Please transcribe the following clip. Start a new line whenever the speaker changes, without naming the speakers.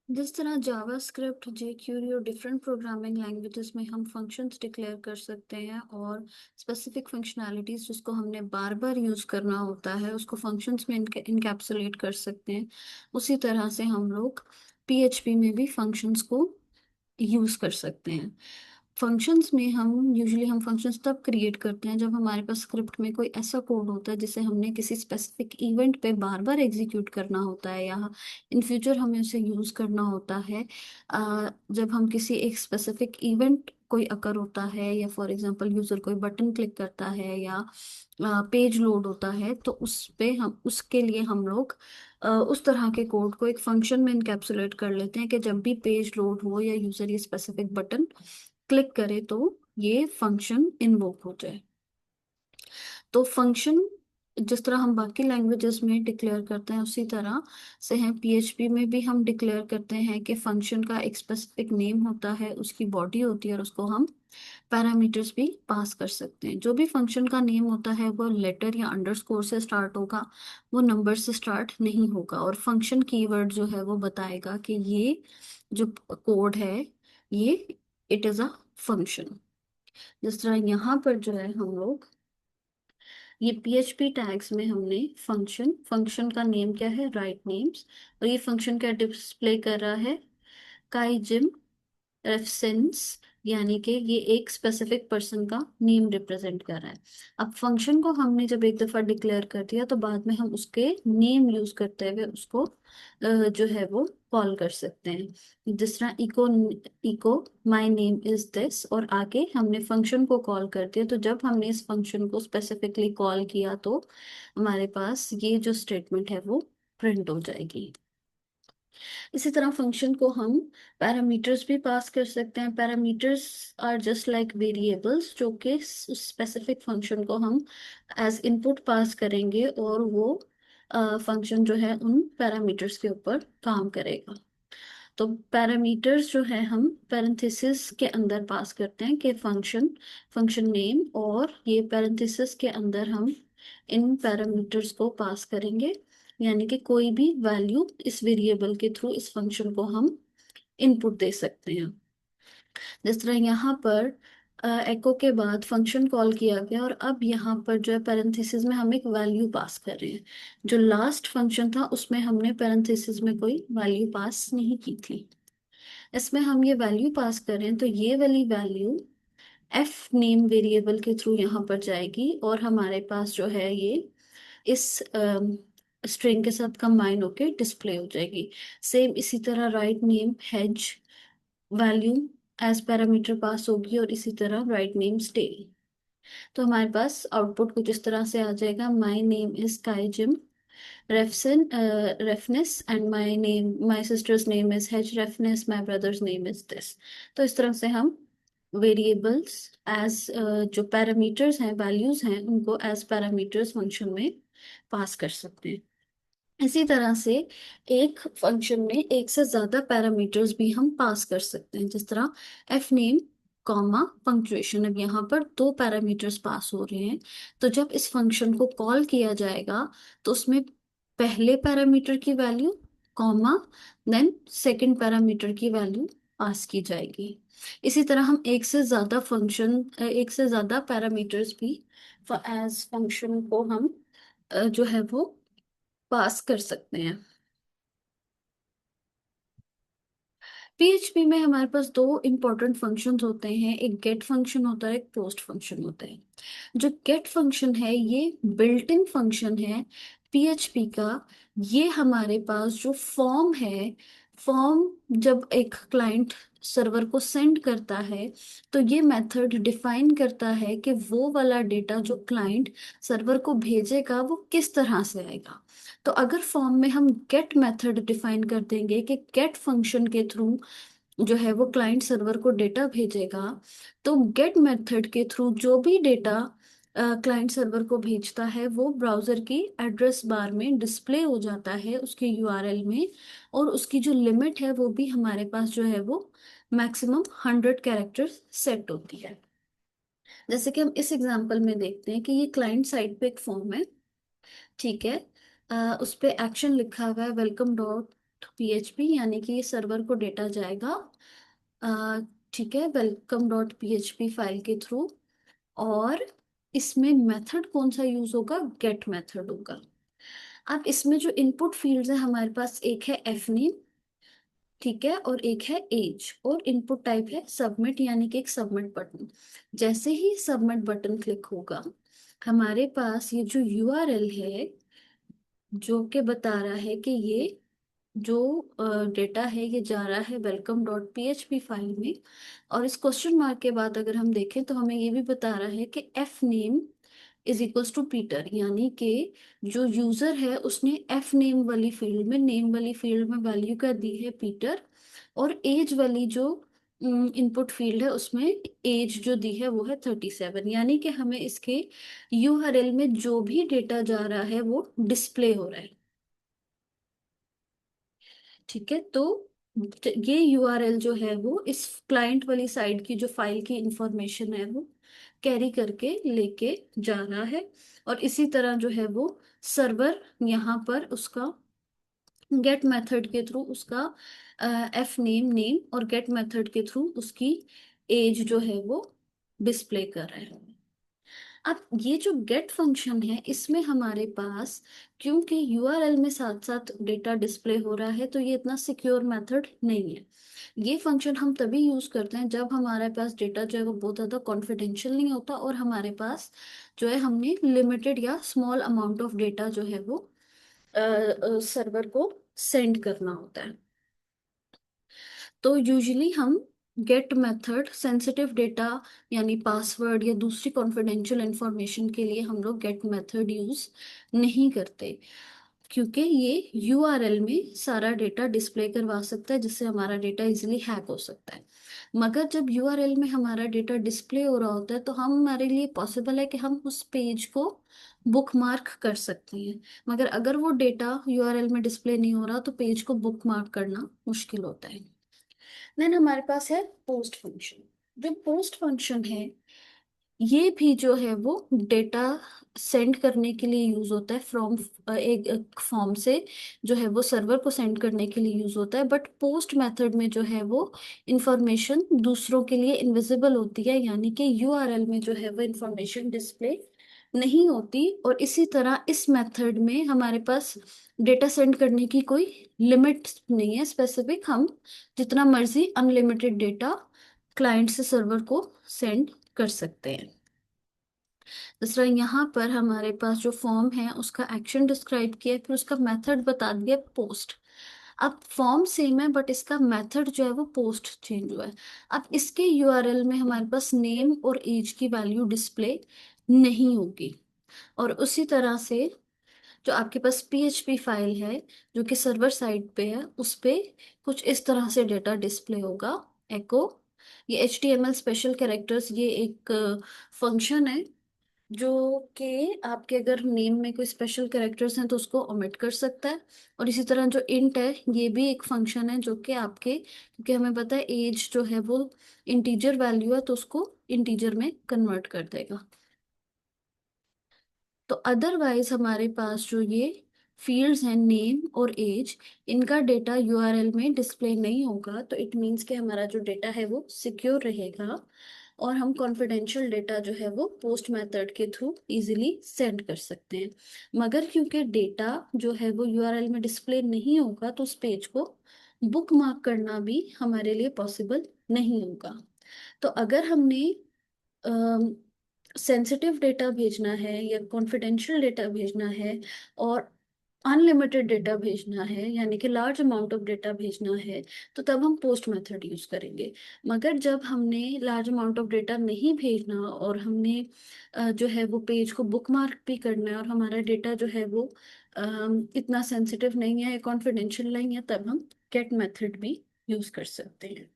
जिस तरह जावास्क्रिप्ट, जेक्यूरी और डिफरेंट प्रोग्रामिंग लैंग्वेजेस में हम फंक्शंस डिक्लेयर कर सकते हैं और स्पेसिफिक फंक्शनैलिटीज जिसको हमने बार बार यूज करना होता है उसको फंक्शंस में इनकैप्सुलेट कर सकते हैं। उसी तरह से हम लोग पीएचपी में भी फंक्शंस को यूज कर सकते हैं। फंक्शंस में हम फंक्शंस तब क्रिएट करते हैं जब हमारे पास स्क्रिप्ट में कोई ऐसा कोड होता है जिसे हमने किसी स्पेसिफिक इवेंट पे बार बार एग्जीक्यूट करना होता है या इन फ्यूचर हमें उसे यूज करना होता है। जब हम किसी एक स्पेसिफिक इवेंट कोई अकर होता है या फॉर एग्जांपल यूजर कोई बटन क्लिक करता है या पेज लोड होता है तो उस पे हम उसके लिए हम लोग उस तरह के कोड को एक फंक्शन में इनकैप्सुलेट कर लेते हैं कि जब भी पेज लोड हो या यूजर ये स्पेसिफिक बटन क्लिक करे तो ये फंक्शन इन्वोक हो जाए। तो फंक्शन जिस तरह हम बाकी लैंग्वेजेस में डिक्लेयर करते हैं उसी तरह से है पीएचपी में भी हम डिक्लेयर करते हैं कि फंक्शन का एक स्पेसिफिक नेम होता है, उसकी बॉडी होती है और उसको हम पैरामीटर्स भी पास कर सकते हैं। जो भी फंक्शन का नेम होता है वो लेटर या अंडरस्कोर से स्टार्ट होगा, वो नंबर से स्टार्ट नहीं होगा। और फंक्शन कीवर्ड जो है वो बताएगा कि ये जो कोड है ये इट इज अ फंक्शन। जिस तरह यहाँ पर जो है हम लोग ये पीएचपी टैग्स में हमने फंक्शन का नेम क्या है, राइट नेम्स। और ये फंक्शन क्या डिस्प्ले कर रहा है, काइजिम रेफसेंस, यानी कि ये एक स्पेसिफिक पर्सन का नेम रिप्रेजेंट कर रहा है। अब फंक्शन को हमने जब एक दफा डिक्लेयर कर दिया तो बाद में हम उसके नेम यूज करते हुए उसको जो है वो कॉल कर सकते हैं। जिस तरह echo echo my name is this और आगे हमने फंक्शन को कॉल कर दिया, तो जब हमने इस फंक्शन को स्पेसिफिकली कॉल किया तो हमारे पास ये जो स्टेटमेंट है वो प्रिंट हो जाएगी। इसी तरह फंक्शन को हम पैरामीटर्स भी पास कर सकते हैं। Parameters are just like variables जो कि उस स्पेसिफिक फंक्शन को हम एज इनपुट पास करेंगे और वो फंक्शन जो है उन पैरामीटर्स के ऊपर काम करेगा। तो पैरामीटर्स जो है हम पैरेंथेसिस के अंदर पास करते हैं कि फंक्शन फंक्शन नेम, और ये पैरेंथेसिस के अंदर हम इन पैरामीटर्स को पास करेंगे, यानी कि कोई भी वैल्यू इस वेरिएबल के थ्रू इस फंक्शन को हम इनपुट दे सकते हैं। जिस तरह यहाँ पर एको के बाद फंक्शन कॉल किया गया और अब यहाँ पर जो है पैरेंथेसिस में हम एक वैल्यू पास कर रहे हैं। जो लास्ट फंक्शन था उसमें हमने पैरेंथेसिस में कोई वैल्यू पास नहीं की थी, इसमें हम ये वैल्यू पास कर रहे हैं। तो ये वाली वैल्यू एफ नेम वेरिएबल के थ्रू यहाँ पर जाएगी और हमारे पास जो है ये इस स्ट्रिंग के साथ कंबाइन होके डिस्प्ले हो जाएगी। सेम इसी तरह right name has value as parameter pass होगी और इसी तरह राइट नेम स्टे। तो हमारे पास आउटपुट कुछ इस तरह से आ जाएगा, my name is Kai Jim Refness and my sister's name is H Refness, my brother's name is this. तो इस तरह से हम वेरिएबल्स एज जो पैरामीटर्स हैं, वैल्यूज हैं, उनको एज पैरामीटर्स फंक्शन में पास कर सकते हैं। इसी तरह से एक फंक्शन में एक से ज्यादा पैरामीटर्स भी हम पास कर सकते हैं। जिस तरह एफ नेम कॉमा पंक्चुएशन, अब यहाँ पर दो पैरामीटर्स पास हो रहे हैं। तो जब इस फंक्शन को कॉल किया जाएगा तो उसमें पहले पैरामीटर की value comma then second parameter की वैल्यू पास की जाएगी। इसी तरह हम एक से ज्यादा पैरामीटर्स भी एज फंक्शन को हम जो है वो पास कर सकते हैं। पीएचपी में हमारे पास दो इंपॉर्टेंट फंक्शंस होते हैं, एक गेट फंक्शन होता है, एक पोस्ट फंक्शन होता है। जो गेट फंक्शन है ये बिल्ट इन फंक्शन है पीएचपी का। ये हमारे पास जो फॉर्म है, फॉर्म जब एक क्लाइंट सर्वर को सेंड करता है तो ये मेथड डिफाइन करता है कि वो वाला डेटा जो क्लाइंट सर्वर को भेजेगा वो किस तरह से आएगा। तो अगर फॉर्म में हम गेट मेथड डिफाइन कर देंगे कि गेट फंक्शन के थ्रू जो है वो क्लाइंट सर्वर को डेटा भेजेगा, तो गेट मेथड के थ्रू जो भी डेटा क्लाइंट सर्वर को भेजता है वो ब्राउजर की एड्रेस बार में डिस्प्ले हो जाता है उसके यूआरएल में। और उसकी जो लिमिट है वो भी हमारे पास जो है वो मैक्सिमम 100 कैरेक्टर्स सेट होती है। जैसे कि हम इस एग्जांपल में देखते हैं कि ये क्लाइंट साइड पे एक फॉर्म है, ठीक है। उस पे एक्शन लिखा हुआ है वेलकम डॉट पीएचपी, यानी कि ये सर्वर को डेटा जाएगा, अ, ठीक है, वेलकम डॉट पीएचपी फाइल के थ्रू। और इसमें मेथड कौन सा यूज होगा? गेट मेथड होगा। अब इसमें जो इनपुट फील्ड्स है हमारे पास, एक है एफ नेम, ठीक है, और एक है एज, और इनपुट टाइप है सबमिट, यानी कि एक सबमिट बटन। जैसे ही सबमिट बटन क्लिक होगा, हमारे पास ये जो यूआरएल है जो कि बता रहा है कि ये जो डेटा है ये जा रहा है वेलकम डॉट पीएचपी फाइल में। और इस क्वेश्चन मार्क के बाद अगर हम देखें तो हमें ये भी बता रहा है कि F name is equals to Peter, यानी कि जो यूजर है उसने एफ नेम वाली फील्ड में, नेम वाली फील्ड में वैल्यू क्या दी है? पीटर। और एज वाली जो इनपुट फील्ड है उसमें एज जो दी है वो है 37, यानी कि हमें इसके यूआरएल में जो भी डेटा जा रहा है वो डिस्प्ले हो रहा है। ठीक है, तो ये यूआरएल जो है वो इस क्लाइंट वाली साइड की जो फाइल की इंफॉर्मेशन है वो कैरी करके लेके जा रहा है। और इसी तरह जो है वो सर्वर यहाँ पर उसका गेट मेथड के थ्रू उसका एफ नेम नेम और गेट मेथड के थ्रू उसकी एज जो है वो डिस्प्ले कर रहा है। अब ये जो गेट फंक्शन है इसमें हमारे पास, क्योंकि यूआरएल में साथ साथ डेटा डिस्प्ले हो रहा है, तो ये इतना सिक्योर मेथड नहीं है। ये फंक्शन हम तभी यूज करते हैं जब हमारे पास डेटा जो है वो बहुत ज़्यादा कॉन्फिडेंशियल नहीं होता, और हमारे पास जो है हमने लिमिटेड या स्मॉल अमाउंट ऑफ डेटा जो है वो सर्वर को सेंड करना होता है। तो यूजुअली हम गेट मेथड सेंसिटिव डेटा यानी पासवर्ड या दूसरी कॉन्फिडेंशियल इंफॉर्मेशन के लिए हम लोग गेट मेथड यूज नहीं करते, क्योंकि ये यूआरएल में सारा डेटा डिस्प्ले करवा सकता है जिससे हमारा डेटा इजीली हैक हो सकता है। मगर जब यूआरएल में हमारा डेटा डिस्प्ले हो रहा होता है तो हमारे लिए पॉसिबल है कि हम उस पेज को बुकमार्क कर सकते हैं। मगर अगर वो डेटा यूआरएल में डिस्प्ले नहीं हो रहा तो पेज को बुकमार्क करना मुश्किल होता है। देन हमारे पास है पोस्ट फंक्शन। जो पोस्ट फंक्शन है ये भी जो है वो डेटा सेंड करने के लिए यूज होता है फ्रॉम एक फॉर्म से, जो है वो सर्वर को सेंड करने के लिए यूज होता है। बट पोस्ट मेथड में जो है वो इंफॉर्मेशन दूसरों के लिए इनविजिबल होती है, यानी कि यूआरएल में जो है वो इंफॉर्मेशन डिस्प्ले नहीं होती। और इसी तरह इस मेथड में हमारे पास डेटा सेंड करने की कोई लिमिट नहीं है स्पेसिफिक, हम जितना मर्जी अनलिमिटेड डेटा क्लाइंट से सर्वर को सेंड कर सकते हैं। दूसरा, यहाँ पर हमारे पास जो फॉर्म है उसका एक्शन डिस्क्राइब किया, फिर उसका मेथड बता दिया पोस्ट। अब फॉर्म सेम है बट इसका मेथड जो है वो पोस्ट चेंज हुआ है। अब इसके यूआरएल में हमारे पास नेम और एज की वैल्यू डिस्प्ले नहीं होगी। और उसी तरह से जो आपके पास पीएचपी फाइल है जो कि सर्वर साइड पे है, उस पे कुछ इस तरह से डेटा डिस्प्ले होगा, एको। ये HTML स्पेशल कैरेक्टर्स, ये एक फंक्शन है जो कि आपके अगर नेम में कोई स्पेशल कैरेक्टर्स हैं तो उसको ओमिट कर सकता है। और इसी तरह जो इंट है ये भी एक फंक्शन है जो कि आपके, क्योंकि हमें पता है एज जो है वो इंटीजर वैल्यू है तो उसको इंटीजर में कन्वर्ट कर देगा। तो अदरवाइज हमारे पास जो ये फील्ड्स हैं नेम और एज, इनका डेटा यूआरएल में डिस्प्ले नहीं होगा, तो इट मीन्स कि हमारा जो डेटा है वो सिक्योर रहेगा और हम कॉन्फिडेंशियल डेटा जो है वो पोस्ट मेथड के थ्रू इजीली सेंड कर सकते हैं। मगर क्योंकि डेटा जो है वो यूआरएल में डिस्प्ले नहीं होगा तो उस पेज को बुक मार्क करना भी हमारे लिए पॉसिबल नहीं होगा। तो अगर हमने सेंसिटिव डेटा भेजना है या कॉन्फिडेंशियल डेटा भेजना है और अनलिमिटेड डेटा भेजना है, यानी कि लार्ज अमाउंट ऑफ डेटा भेजना है, तो तब हम पोस्ट मेथड यूज करेंगे। मगर जब हमने लार्ज अमाउंट ऑफ डेटा नहीं भेजना और हमने जो है वो पेज को बुकमार्क भी करना है और हमारा डेटा जो है वो इतना सेंसिटिव नहीं है, कॉन्फिडेंशियल नहीं है, तब हम गेट मेथड भी यूज कर सकते हैं।